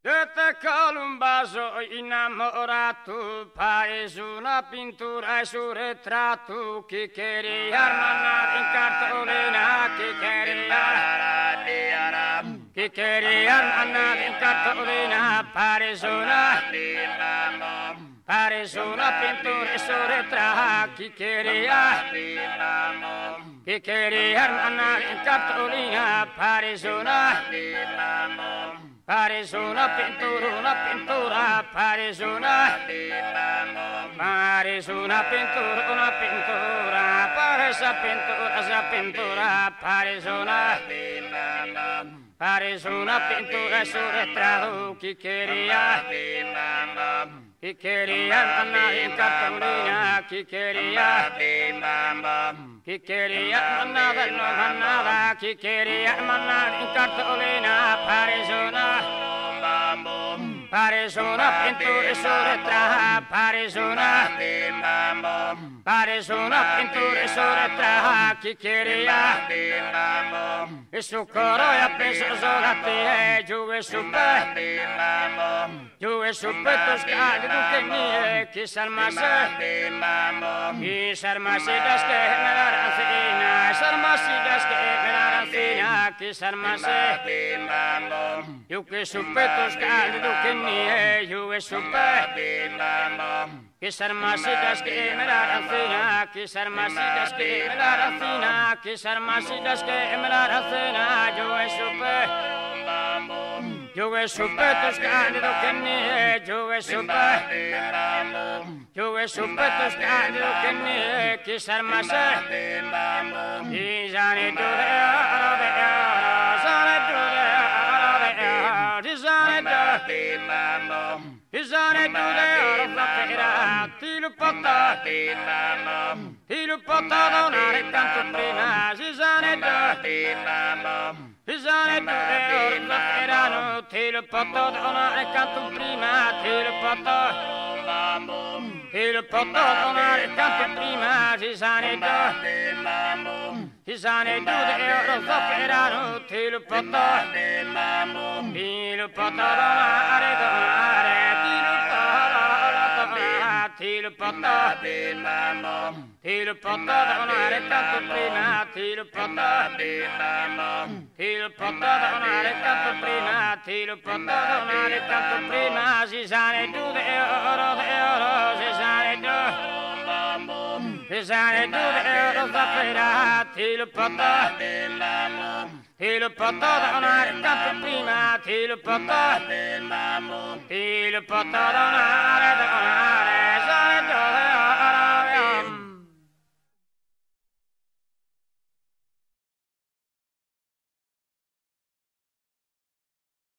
Con un vaso innamorato, paese una pittura e su ritratto, chi quería mandare in cartolina, chi quería mandare in cartolina, paese una pintura e su ritratto, chi quería mandare in cartolina, paese una pintura, parece una pintura, parece esa pintura, parece una pintura su retrato que quería mandar en cartulina, que quería mandar, no mandaba, que quería mandar en cartulina, parece una pintura su retrato, parece una pintura su retrato que quería e su coro e penso solo a te, giù e su toscani tu che mie, chi sarmase das che me la rancina, das che me la rancina, chi sarmase giù che su toscani tu che mie, giù e su che sarmasidas che me la rancina, che sarmasidas che me la rancina, che sarmasidas che me la rancina, giù e supe toscani tu che mie, giù e supe toscani tu che mie, che sarmase i zani tu de oro, zani tu de oro, zani tu de oro, flapperà, ti lo porta donare tanto prima, zani tu de oro, flapperano, ti lo porta donare tanto prima, ti lo porta donare tanto prima, zani tu de oro, flapperano, ti lo porta donare, ti lo porta donare tanto prima, ti lo porta donare tanto prima, ti lo porta donare tanto prima, zani tu de oro, zani tu de oro, flapperà, ti lo porta donare tanto prima, ti lo porta donare